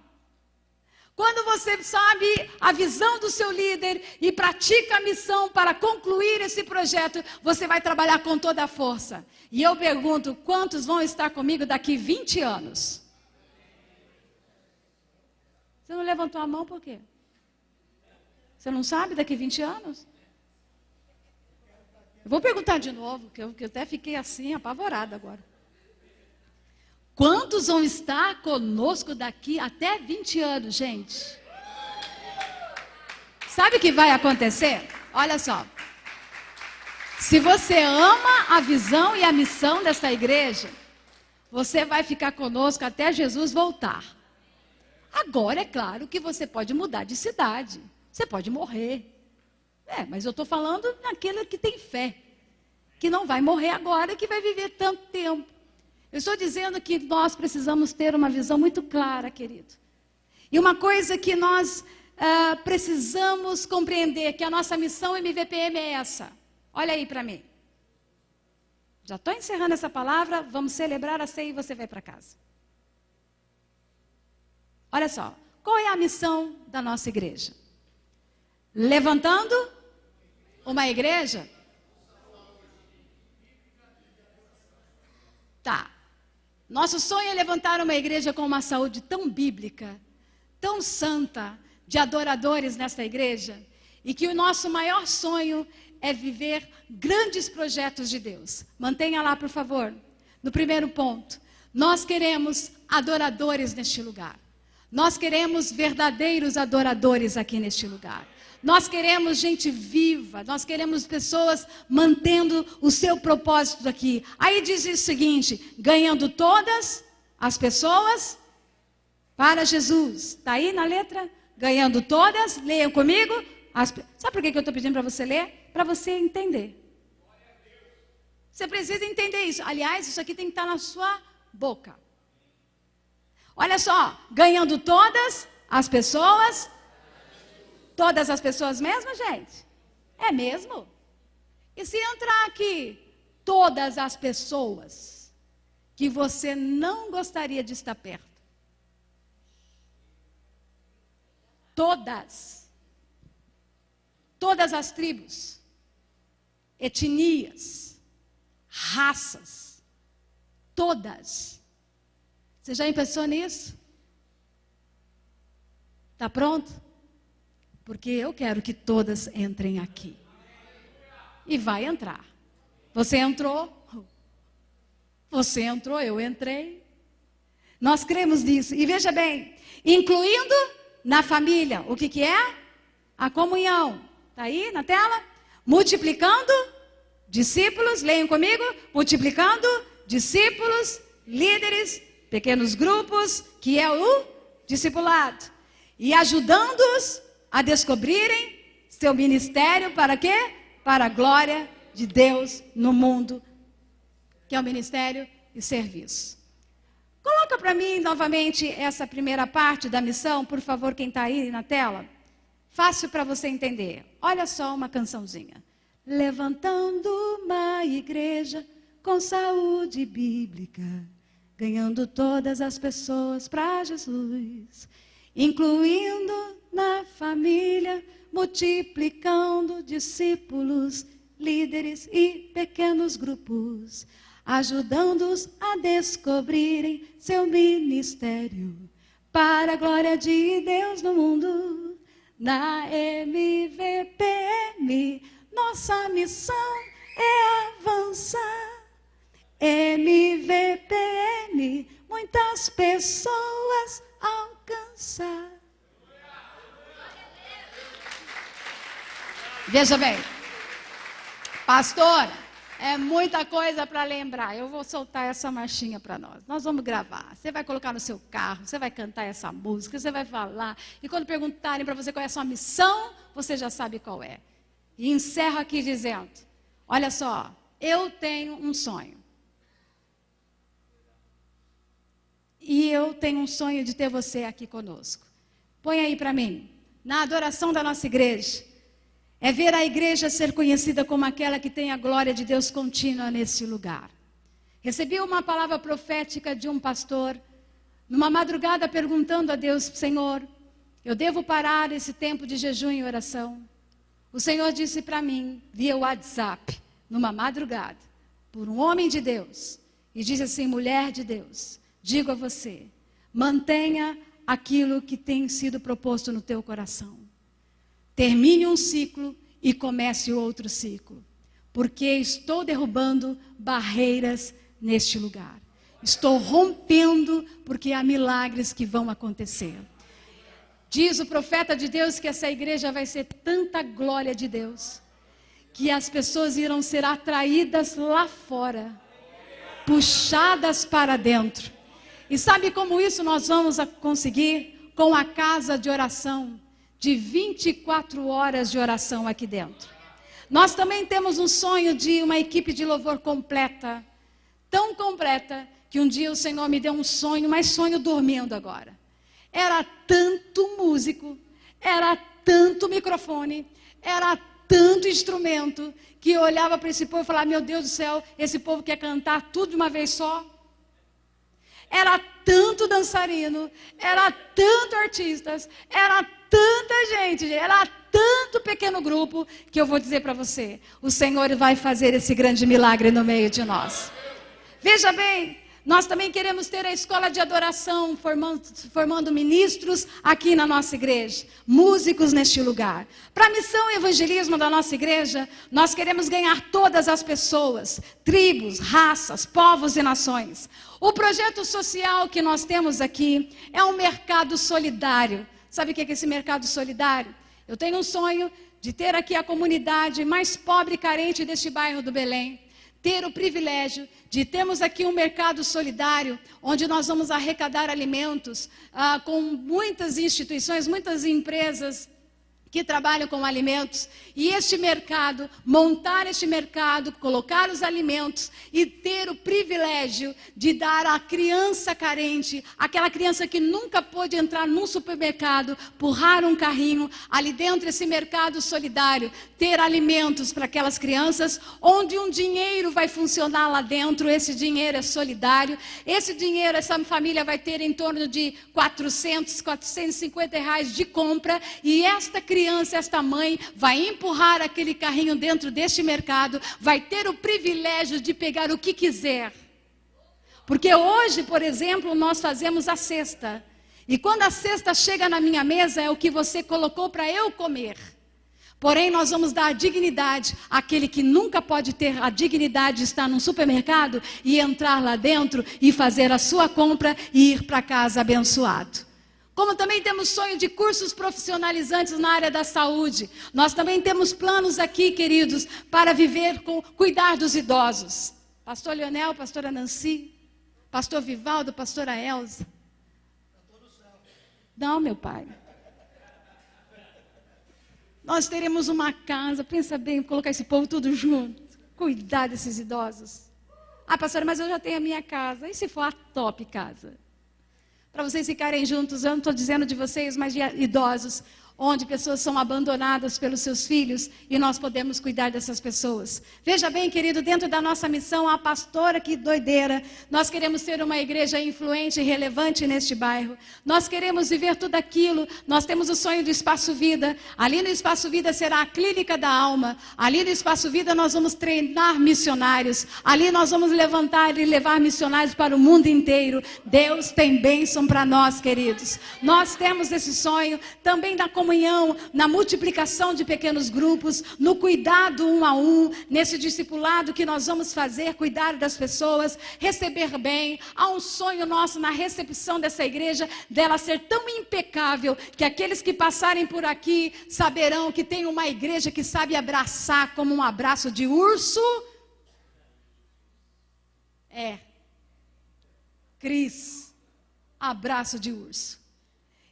Quando você sabe a visão do seu líder e pratica a missão para concluir esse projeto, você vai trabalhar com toda a força. E eu pergunto, quantos vão estar comigo daqui 20 anos? Você não levantou a mão por quê? Você não sabe daqui 20 anos? Eu vou perguntar de novo, que eu até fiquei assim, apavorada agora. Quantos vão estar conosco daqui até 20 anos, gente? Sabe o que vai acontecer? Olha só. Se você ama a visão e a missão desta igreja, você vai ficar conosco até Jesus voltar. Agora, é claro que você pode mudar de cidade. Você pode morrer. Mas eu estou falando naquele que tem fé. Que não vai morrer agora, que vai viver tanto tempo. Eu estou dizendo que nós precisamos ter uma visão muito clara, querido. E uma coisa que nós precisamos compreender, que a nossa missão MVPM é essa. Olha aí para mim. Já estou encerrando essa palavra, vamos celebrar a ceia e você vai para casa. Olha só, qual é a missão da nossa igreja? Levantando uma igreja? Tá. Nosso sonho é levantar uma igreja com uma saúde tão bíblica, tão santa, de adoradores nesta igreja, e que o nosso maior sonho é viver grandes projetos de Deus. Mantenha lá, por favor. No primeiro ponto, nós queremos adoradores neste lugar. Nós queremos verdadeiros adoradores aqui neste lugar. Nós queremos gente viva, nós queremos pessoas mantendo o seu propósito aqui. Aí diz o seguinte: ganhando todas as pessoas para Jesus. Está aí na letra? Ganhando todas, leiam comigo. Sabe por que eu estou pedindo para você ler? Para você entender. Você precisa entender isso. Aliás, isso aqui tem que estar na sua boca. Olha só, ganhando todas as pessoas. Todas as pessoas mesmo, gente? É mesmo? E se entrar aqui, todas as pessoas que você não gostaria de estar perto? Todas. Todas as tribos, etnias, raças, todas. Você já pensou nisso? Está pronto? Porque eu quero que todas entrem aqui. E vai entrar. Você entrou? Você entrou, eu entrei. Nós cremos nisso. E veja bem, incluindo na família, o que é? A comunhão. Está aí na tela? Multiplicando discípulos, leiam comigo. Multiplicando discípulos, líderes, pequenos grupos, que é o discipulado. E ajudando-os a descobrirem seu ministério para quê? Para a glória de Deus no mundo, que é o ministério e serviço. Coloca para mim novamente essa primeira parte da missão, por favor, quem está aí na tela. Fácil para você entender. Olha só uma cançãozinha. Levantando uma igreja com saúde bíblica, ganhando todas as pessoas para Jesus, incluindo na família, multiplicando discípulos, líderes e pequenos grupos, ajudando-os a descobrirem seu ministério para a glória de Deus no mundo. Na MVPM, nossa missão é avançar. MVPM, muitas pessoas alcançar. Veja bem, pastora, é muita coisa para lembrar. Eu vou soltar essa marchinha para nós. Nós vamos gravar. Você vai colocar no seu carro, você vai cantar essa música, você vai falar. E quando perguntarem para você qual é a sua missão, você já sabe qual é. E encerro aqui dizendo: olha só, eu tenho um sonho. E eu tenho um sonho de ter você aqui conosco. Põe aí para mim. Na adoração da nossa igreja, é ver a igreja ser conhecida como aquela que tem a glória de Deus contínua nesse lugar. Recebi uma palavra profética de um pastor, numa madrugada, perguntando a Deus: Senhor, eu devo parar esse tempo de jejum e oração? O Senhor disse para mim, via WhatsApp, numa madrugada, por um homem de Deus, e disse assim: mulher de Deus, digo a você, mantenha aquilo que tem sido proposto no teu coração. Termine um ciclo e comece outro ciclo. Porque estou derrubando barreiras neste lugar. Estou rompendo porque há milagres que vão acontecer. Diz o profeta de Deus que essa igreja vai ser tanta glória de Deus, que as pessoas irão ser atraídas lá fora, puxadas para dentro. E sabe como isso nós vamos conseguir? Com a casa de oração, de 24 horas de oração aqui dentro. Nós também temos um sonho de uma equipe de louvor completa, tão completa, que um dia o Senhor me deu um sonho, mas sonho dormindo agora. Era tanto músico, era tanto microfone, era tanto instrumento, que eu olhava para esse povo e falava: meu Deus do céu, esse povo quer cantar tudo de uma vez só? Era tanto dançarino, era tanto artistas, era tanta gente, era tanto pequeno grupo, que eu vou dizer para você, o Senhor vai fazer esse grande milagre no meio de nós. Veja bem, nós também queremos ter a escola de adoração, formando ministros aqui na nossa igreja, músicos neste lugar. Para a missão e evangelismo da nossa igreja, nós queremos ganhar todas as pessoas, tribos, raças, povos e nações. O projeto social que nós temos aqui é um mercado solidário. Sabe o que é esse mercado solidário? Eu tenho um sonho de ter aqui a comunidade mais pobre e carente deste bairro do Belém. Ter o privilégio de termos aqui um mercado solidário, onde nós vamos arrecadar alimentos com muitas instituições, muitas empresas que trabalham com alimentos, e este mercado, montar este mercado, colocar os alimentos e ter o privilégio de dar à criança carente, aquela criança que nunca pôde entrar num supermercado, empurrar um carrinho, ali dentro desse mercado solidário, ter alimentos para aquelas crianças, onde um dinheiro vai funcionar lá dentro, esse dinheiro é solidário, esse dinheiro, essa família vai ter em torno de 400, 450 reais de compra, e esta criança, esta mãe, vai empurrar aquele carrinho dentro deste mercado, vai ter o privilégio de pegar o que quiser. Porque hoje, por exemplo, nós fazemos a cesta. E quando a cesta chega na minha mesa, é o que você colocou para eu comer. Porém, nós vamos dar dignidade àquele que nunca pode ter a dignidade de estar num supermercado e entrar lá dentro e fazer a sua compra e ir para casa abençoado. Como também temos sonho de cursos profissionalizantes na área da saúde. Nós também temos planos aqui, queridos, para cuidar dos idosos. Pastor Leonel, pastora Nancy, pastor Vivaldo, pastora Elza. Não, meu pai. Nós teremos uma casa, pensa bem, colocar esse povo tudo junto, cuidar desses idosos. Ah, pastora, mas eu já tenho a minha casa. E se for a top casa? Para vocês ficarem juntos, eu não estou dizendo de vocês, mas de idosos, onde pessoas são abandonadas pelos seus filhos e nós podemos cuidar dessas pessoas. Veja bem, querido, dentro da nossa missão, a pastora que doideira, nós queremos ser uma igreja influente e relevante neste bairro. Nós queremos viver tudo aquilo, nós temos o sonho do Espaço Vida. Ali no Espaço Vida será a clínica da alma. Ali no Espaço Vida nós vamos treinar missionários. Ali nós vamos levantar e levar missionários para o mundo inteiro. Deus tem bênção para nós, queridos. Nós temos esse sonho também da comunhão, na multiplicação de pequenos grupos, no cuidado um a um, nesse discipulado que nós vamos fazer, cuidar das pessoas, receber bem. Há um sonho nosso na recepção dessa igreja, dela ser tão impecável, que aqueles que passarem por aqui saberão que tem uma igreja que sabe abraçar como um abraço de urso. Cris, abraço de urso.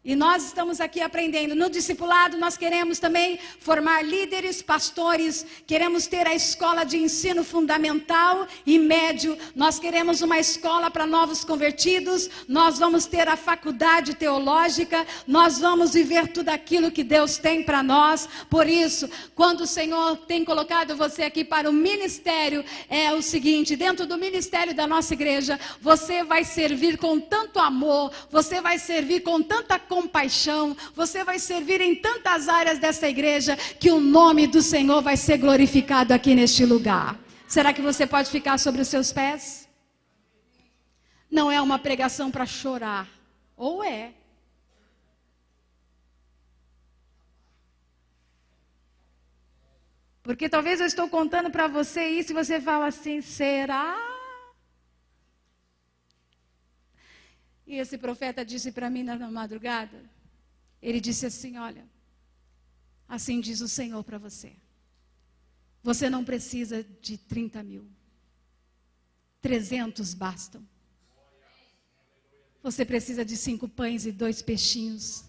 E nós estamos aqui aprendendo. No discipulado nós queremos também formar líderes, pastores, queremos ter a escola de ensino fundamental e médio, nós queremos uma escola para novos convertidos, nós vamos ter a faculdade teológica, nós vamos viver tudo aquilo que Deus tem para nós. Por isso, quando o Senhor tem colocado você aqui para o ministério, é o seguinte: dentro do ministério da nossa igreja, você vai servir com tanto amor, você vai servir com tanta compaixão, você vai servir em tantas áreas dessa igreja, que o nome do Senhor vai ser glorificado aqui neste lugar. Será que você pode ficar sobre os seus pés? Não é uma pregação para chorar, ou é? Porque talvez eu estou contando para você isso e você fala assim: será? E esse profeta disse para mim na madrugada, ele disse assim: olha, assim diz o Senhor para você. Você não precisa de 30 mil. 300 bastam. Você precisa de 5 pães e 2 peixinhos.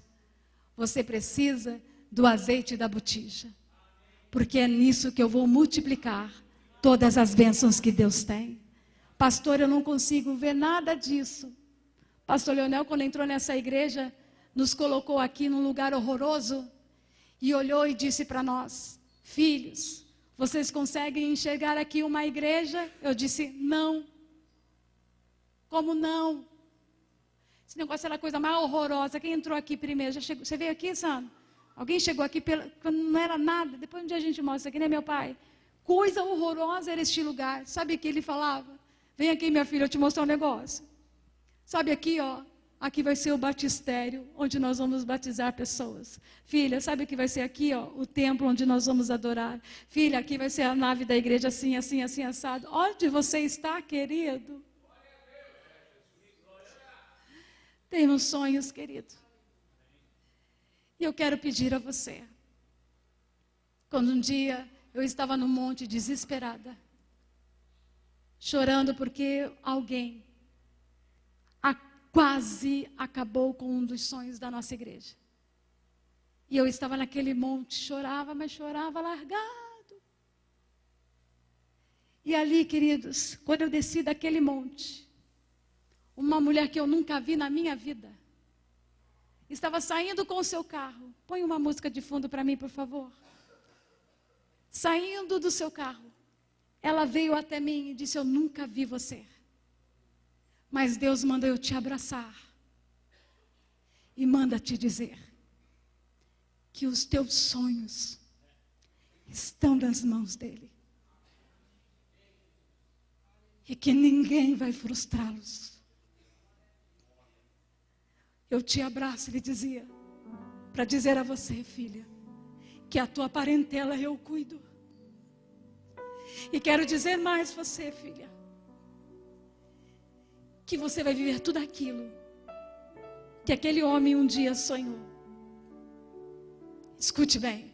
Você precisa do azeite da botija. Porque é nisso que eu vou multiplicar todas as bênçãos que Deus tem. Pastor, eu não consigo ver nada disso. Pastor Leonel, quando entrou nessa igreja, nos colocou aqui num lugar horroroso e olhou e disse para nós: filhos, vocês conseguem enxergar aqui uma igreja? Eu disse: não. Como não? Esse negócio era a coisa mais horrorosa. Quem entrou aqui primeiro? Já chegou? Você veio aqui, Sandro? Alguém chegou aqui quando não era nada? Depois um dia a gente mostra aqui, né, meu pai? Coisa horrorosa era este lugar. Sabe o que ele falava? Vem aqui, minha filha, eu te mostrar um negócio. Sabe aqui, ó, aqui vai ser o batistério, onde nós vamos batizar pessoas. Filha, sabe o que vai ser aqui, ó, o templo onde nós vamos adorar. Filha, aqui vai ser a nave da igreja, assim, assim, assim, assado. Onde você está, querido? Temos sonhos, querido. E eu quero pedir a você, Quando um dia eu estava no monte desesperada, chorando porque alguém quase acabou com um dos sonhos da nossa igreja. E eu estava naquele monte, chorava, mas chorava largado. E ali, queridos, quando eu desci daquele monte, uma mulher que eu nunca vi na minha vida, estava saindo com o seu carro. Põe uma música de fundo para mim, por favor. Saindo do seu carro, ela veio até mim e disse: eu nunca vi você, mas Deus manda eu te abraçar e manda te dizer que os teus sonhos estão nas mãos dele e que ninguém vai frustrá-los. Eu te abraço, ele dizia, para dizer a você, filha, que a tua parentela eu cuido. E quero dizer mais você, filha, que você vai viver tudo aquilo que aquele homem um dia sonhou. Escute bem.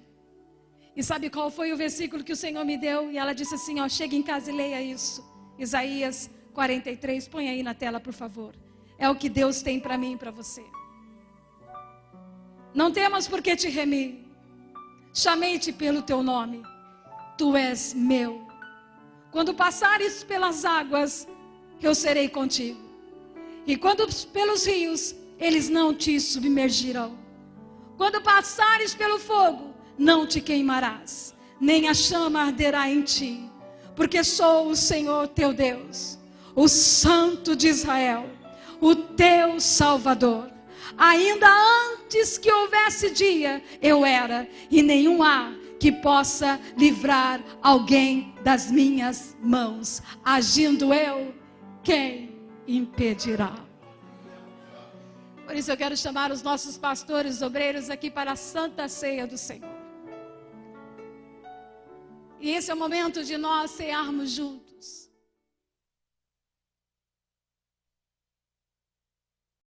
E sabe qual foi o versículo que o Senhor me deu? E ela disse assim, ó, chega em casa e leia isso. Isaías 43, põe aí na tela, por favor. É o que Deus tem para mim e para você. Não temas porque te remi. Chamei-te pelo teu nome. Tu és meu. Quando passares pelas águas, eu serei contigo. E quando pelos rios, eles não te submergirão. Quando passares pelo fogo, não te queimarás, nem a chama arderá em ti. Porque sou o Senhor teu Deus, o Santo de Israel, o teu Salvador. Ainda antes que houvesse dia, eu era, e nenhum há que possa livrar alguém das minhas mãos. Agindo eu, quem impedirá? Por isso eu quero chamar os nossos pastores, obreiros aqui para a Santa Ceia do Senhor. E esse é o momento de nós cearmos juntos.